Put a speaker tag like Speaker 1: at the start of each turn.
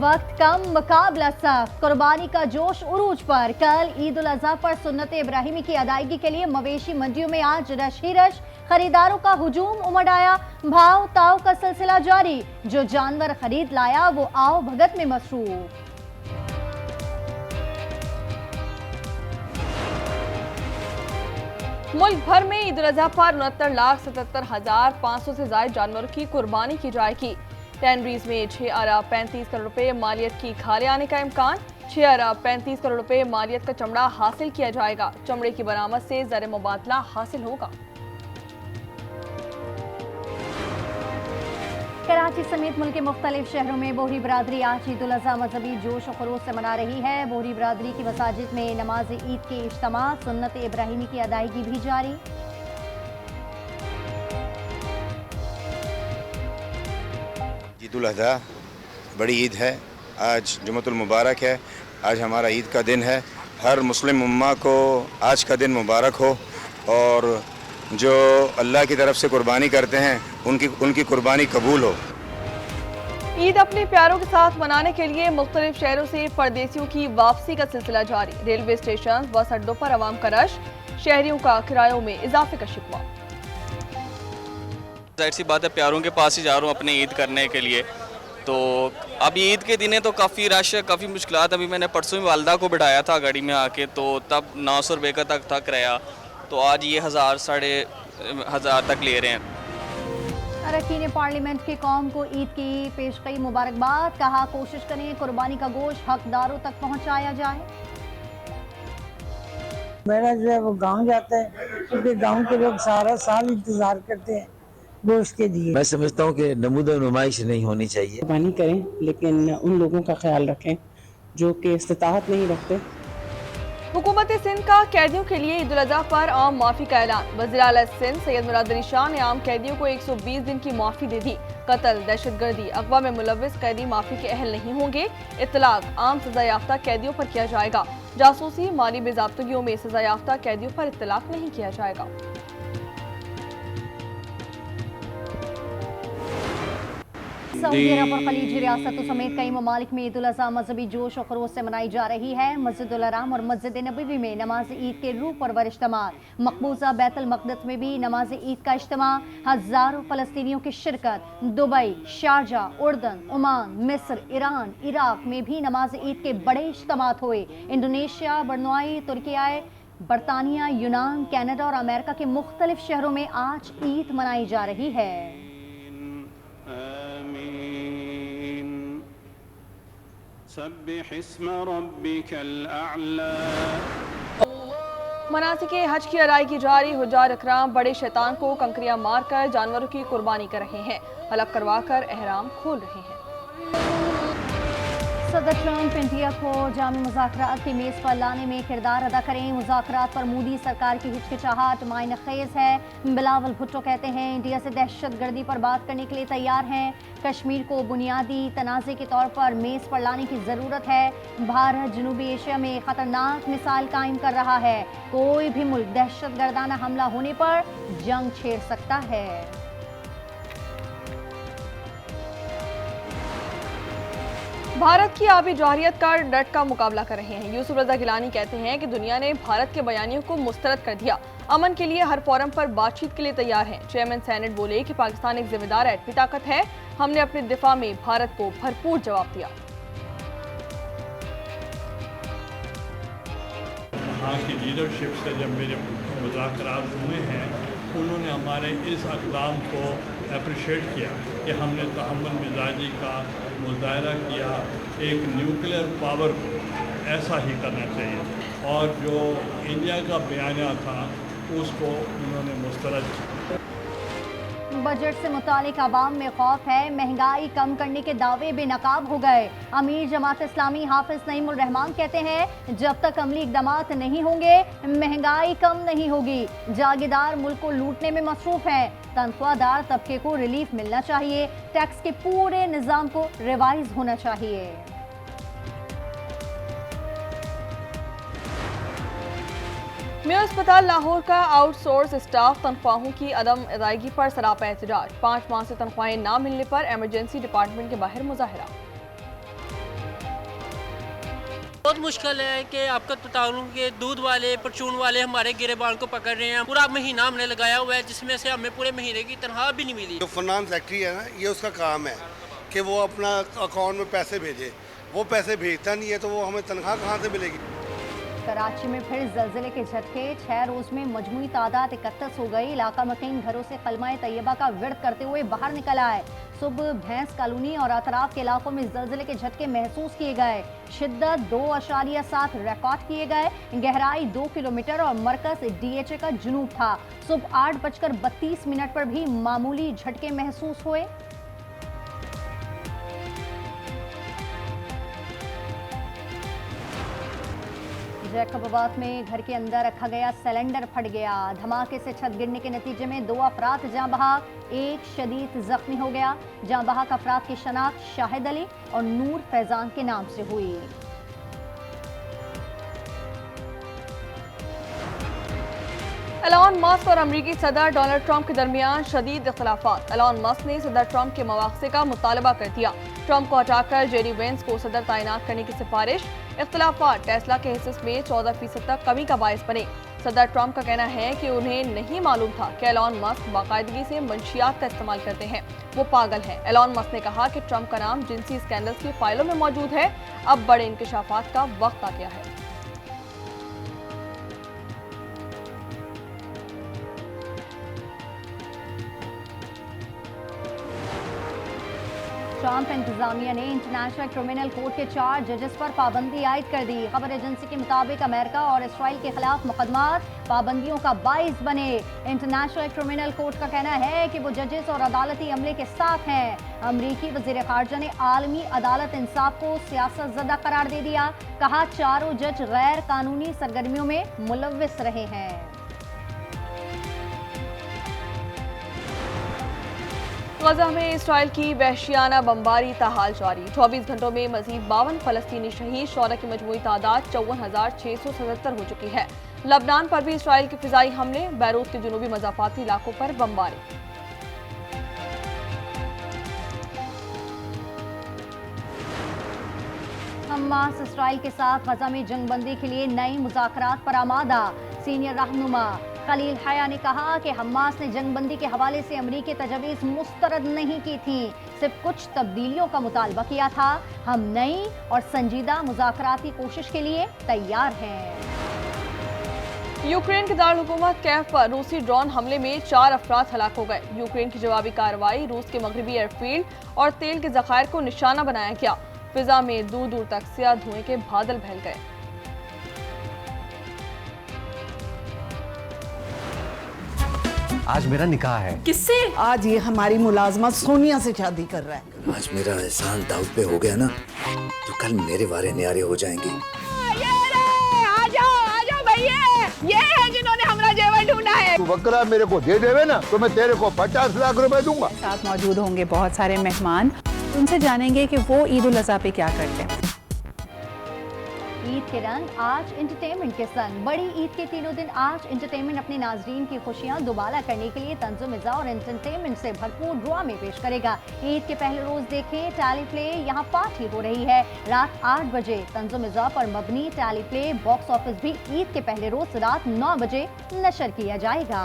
Speaker 1: वक्त कम, मुकाबला सख्त, कुर्बानी का जोश उरूज पर। कल ईद उल अजहा पर सुन्नत इब्राहिमी की अदायगी के लिए मवेशी मंडियों में आज रश ही रश, खरीदारों का हुजूम उमड़ आया। भाव ताव का सिलसिला जारी, जो जानवर खरीद लाया वो आओ भगत में मसरूफ।
Speaker 2: मुल्क भर में ईद उल अजहा पर 69,77,500 से ज्यादा जानवरों की कुर्बानी की जाएगी। टेनरीज में 6 अरब 35 करोड़ रुपए मालियत की खाले आने का इम्कान। 6 अरब 35 करोड़ रुपए मालियत का चमड़ा हासिल किया जाएगा। चमड़े की बरामद से ज़र मुबादला हासिल होगा।
Speaker 1: कराची समेत मुल्क के मुख्तलिफ शहरों में बोहरी बरादरी आज ईद उल अजहा मजहबी जोश और खरोश से मना रही है। बोहरी बरादरी की मसाजिद में नमाज ईद के इज्तिमा, सुन्नत इब्राहिमी की अदायगी भी जारी।
Speaker 3: ईद उल अजहा बड़ी ईद है, आज जुमअतुल मुबारक है, आज हमारा ईद का दिन है। हर मुस्लिम उम्मा को आज का दिन मुबारक हो और जो अल्लाह की तरफ से कुर्बानी करते हैं उनकी कुर्बानी कबूल हो।
Speaker 2: ईद अपने प्यारों के साथ मनाने के लिए मुख्तलिफ शहरों से परदेसियों की वापसी का सिलसिला जारी। रेलवे स्टेशन, बस अड्डों पर अवाम का रश, शहरियों का किरायों में इजाफे का शिकवा।
Speaker 4: जाहिर सी बात है, प्यारों के पास ही जा रहा हूँ अपने ईद करने के लिए। तो अब ईद के दिन है तो काफ़ी रश है, काफ़ी मुश्किलात। अभी मैंने परसों ही वालदा को बिठाया था गाड़ी में आके, तो तब 900 रुपये का तक रहा, तो आज ये 1000 साढ़े 1000 तक ले रहे हैं।
Speaker 1: अरकान पार्लियामेंट की कौम को ईद की पेशकई मुबारकबाद, कहा कोशिश करें कुर्बानी का गोश्त हकदारों तक पहुँचाया जाए।
Speaker 5: मेरा जो है वो गांव जाता है, क्योंकि गांव के लोग सारा साल इंतजार करते हैं गोश्त के लिए।
Speaker 6: मैं समझता हूँ कि नमूद नुमाइश नहीं होनी चाहिए।
Speaker 7: कुर्बानी करें, लेकिन उन लोगों का ख्याल रखें जो कि इस्तिताअत नहीं रखते।
Speaker 2: हुकूमत सिंध का कैदियों के लिए ईद उल अजहा पर आम माफी का ऐलान। वज़ीर आला सिंध सैयद मुराद अली शाह ने आम कैदियों को 120 दिन की माफी दे दी। कत्ल, दहशतगर्दी, अगवा में मुलव्विस कैदी माफी के अहल नहीं होंगे। इत्तलाक आम सजा याफ्ता कैदियों पर किया जाएगा। जासूसी, माली बेज़ाब्तगियों में सजा याफ्ता कैदियों पर इत्तलाक नहीं किया जाएगा।
Speaker 1: सऊदी अरब और खलीजी रियासतों समेत कई ममालिक में ईद उल अजहा मजहबी जोश और खरोश से मनाई जा रही है। मस्जिद उल हराम और मस्जिद नबवी में नमाज ईद के रूह परवर इज्तिमा। मकबूजा बैतुल मक़दस में भी नमाज ईद का इज्तिमा। हजारों फलस्तीनियों की शिरकत। दुबई, शारजाह, उर्दन, ओमान, मिस्र, ईरान, इराक में भी नमाज ईद के बड़े इज्तिमात हुए। इंडोनेशिया, बर्नुआई, तुर्किया, बरतानिया, यूनान, कनाडा और अमेरिका के मुख्तलिफ शहरों में आज ईद मनाई जा रही है।
Speaker 2: मनासिके हज की अदायगी जारी। हुज्जार इकराम बड़े शैतान को कंकरियां मारकर जानवरों की कुर्बानी कर रहे हैं। हलक करवाकर एहराम खोल रहे हैं।
Speaker 1: सदर ट्रंप इंडिया को जामी मुज़ाकरात की मेज़ पर लाने में किरदार अदा करें। मुज़ाकरात पर मोदी सरकार की हिचकिचाहट मायने खेज़ है। बिलावल भुट्टो कहते हैं इंडिया से दहशतगर्दी पर बात करने के लिए तैयार हैं। कश्मीर को बुनियादी तनाज़े के तौर पर मेज़ पर लाने की ज़रूरत है। भारत जनूबी एशिया में ख़तरनाक मिसाल कायम कर रहा है। कोई भी मुल्क दहशतगर्दाना हमला होने पर जंग छेड़ सकता है।
Speaker 2: भारत की आबी जौहरियत का डट का मुकाबला कर रहे हैं। यूसुफ रजा गिलानी कहते हैं कि दुनिया ने भारत के बयानियों को मुस्तरद कर दिया। अमन के लिए हर फोरम पर बातचीत के लिए तैयार हैं। चेयरमैन सेनेट बोले कि पाकिस्तान एक जिम्मेदार एटमी ताकत है। हमने अपने दिफा में भारत को भरपूर जवाब दिया।
Speaker 8: वहाँ की लीडरशिप से जब मेरे मुज़ाकरात हुए हैं, उन्होंने हमारे इस अक़दाम को अप्रिशिएट किया कि हमने तहम्मुल मिजाजी का मुज़ाहरा किया। एक न्यूक्लियर पावर को ऐसा ही करना चाहिए, और जो इंडिया का बयानिया था उसको उन्होंने मुस्तरद किया।
Speaker 1: बजट से मुतालिक आवाम में खौफ है। महंगाई कम करने के दावे बेनकाब हो गए। अमीर जमात इस्लामी हाफिज नईमुल रहमान कहते हैं जब तक अमली इक़दामात नहीं होंगे महंगाई कम नहीं होगी। जागीरदार मुल्क को लूटने में मसरूफ हैं। तनख्वाहदार तबके को रिलीफ मिलना चाहिए। टैक्स के पूरे निज़ाम को रिवाइज होना चाहिए।
Speaker 2: मेयर अस्पताल लाहौर का आउटसोर्स स्टाफ तनख्वाहों की अदम अदायगी पर सरापा एहतजाज। 5 माह से तनख्वाहें ना मिलने पर एमरजेंसी डिपार्टमेंट के बाहर मुजाहरा।
Speaker 9: बहुत मुश्किल है कि आपका ताल्लुक के दूध वाले परचून वाले हमारे गिरेबान को पकड़ रहे हैं। पूरा महीना हमने लगाया हुआ है जिसमें से हमें पूरे महीने की तनख्वाह भी नहीं मिली।
Speaker 10: जो फाइनेंस सेक्रेटरी है ना, ये उसका काम है कि वो अपना अकाउंट में पैसे भेजे। वो पैसे भेजता नहीं है तो वो हमें तनख्वाह कहाँ से मिलेगी।
Speaker 1: कराची में फिर जल्जिले के झटके, 6 रोज में मजमूई तादाद 31 हो गई। इलाका मकीन घरों से कलमाए तैयबा का विर्द करते हुए बाहर निकल आए। सुबह भैंस कॉलोनी और अतराफ के इलाकों में जल्जिले के झटके महसूस किए गए। शिद्दत 2.7 रिकॉर्ड किए गए। गहराई 2 किलोमीटर और मरकज DHA का जुनूब था। सुबह 8:32 पर भी मामूली झटके महसूस हुए। जैकबाबाद में घर के अंदर रखा गया सिलेंडर फट गया। धमाके से छत गिरने के नतीजे में 2 अफराद जाँ बहक, एक शदीद जख्मी हो गया। जाँ बहक अफराद की शनाख्त शाहिद अली और नूर फैजान के नाम से हुई।
Speaker 2: एलॉन मस्क और अमेरिकी सदर डोनाल्ड ट्रंप के दरमियान शदीद इख्तिलाफात। एलॉन मस्क ने सदर ट्रंप के मवाक़से का मुतालबा कर दिया। ट्रंप को हटाकर जेडी वेंस को सदर तैनात करने की सिफारिश। इख्तिलाफात टेस्ला के हिस्से में 14% तक कमी का बायस बने। सदर ट्रंप का कहना है कि उन्हें नहीं मालूम था कि एलॉन मस्क बाकायदगी से मंशियात का इस्तेमाल करते हैं, वो पागल हैं। एलॉन मस्क ने कहा कि ट्रंप का नाम जिनसी स्कैंडल्स की फाइलों में मौजूद है। अब बड़े इंकशाफात का वक्त आ गया है।
Speaker 1: ट्रंप इंतजामिया ने इंटरनेशनल क्रिमिनल कोर्ट के 4 जजेस पर पाबंदी आयद कर दी। खबर एजेंसी के मुताबिक अमेरिका और इसराइल के खिलाफ मुकदमात पाबंदियों का बाइस बने। इंटरनेशनल क्रिमिनल कोर्ट का कहना है कि वो जजेस और अदालती अमले के साथ हैं। अमरीकी वजीर खारजा ने आलमी अदालत इंसाफ को सियासत ज़दा करार दे दिया। कहा चारों जज गैर कानूनी सरगर्मियों में मुलव्विस रहे हैं।
Speaker 2: गजा में इसराइल की वहशियाना बमबारी ताहाल जारी। 24 घंटों में मजीद 52 फलस्तीनी शहीद, शोहदा की मजमूई तादाद 54,677 हो चुकी है। लबनान पर भी इसराइल के फिजाई हमले, बैरूत के जुनूबी मज़ाफाती इलाकों पर बमबारी।
Speaker 1: हमास इसराइल के साथ गजा में जंगबंदी के लिए नई मुज़ाकरात पर आमादा। सीनियर रहनुमा खलील हया ने कहा कि हमास ने जंगबंदी के हवाले से अमरीकी तजवीज़ मुस्तरद नहीं की थी, सिर्फ कुछ तब्दीलियों का मुतालबा किया था। हम नई और संजीदा मुज़ाकराती कोशिश के लिए तैयार हैं।
Speaker 2: यूक्रेन के दारुल-हुकूमत कैव पर रूसी ड्रोन हमले में 4 अफराद हलाक हो गए। यूक्रेन की जवाबी कार्रवाई, रूस के मगरबी एयरफील्ड और तेल के जखायर को निशाना बनाया गया। फिजा में दूर दूर तक स्याह धुएं के बादल फैल गए।
Speaker 11: आज मेरा निकाह है।
Speaker 5: किससे? आज ये हमारी मुलाजमा सोनिया से शादी कर रहा है।
Speaker 6: आज मेरा एहसान दाऊद पे हो गया ना, तो कल मेरे वारे न्यारे हो जाएंगे।
Speaker 2: आ जाओ भैया, ये है जिन्होंने हमारा जेवर ढूंढा है।
Speaker 10: तू बकरा मेरे को दे देवे ना तो मैं तेरे को 50 लाख रुपए दूंगा।
Speaker 7: साथ मौजूद होंगे बहुत सारे मेहमान, उनसे जानेंगे कि वो ईद उल अज़हा पे क्या करते हैं।
Speaker 1: ईद के रंग आज इंटरटेनमेंट के संग। बड़ी ईद के तीनों दिन आज इंटरटेनमेंट अपने नाजरीन की खुशियां दुबाला करने के लिए तंज़ुम मिज़ा और इंटरटेनमेंट से भरपूर ड्रामे पेश करेगा। ईद के पहले रोज देखें टैली प्ले, यहाँ पार्टी हो रही है। रात 8 बजे तंज़ुम मिज़ा पर मबनी टैली प्ले बॉक्स ऑफिस भी ईद के पहले रोज रात 9 बजे नशर किया जाएगा।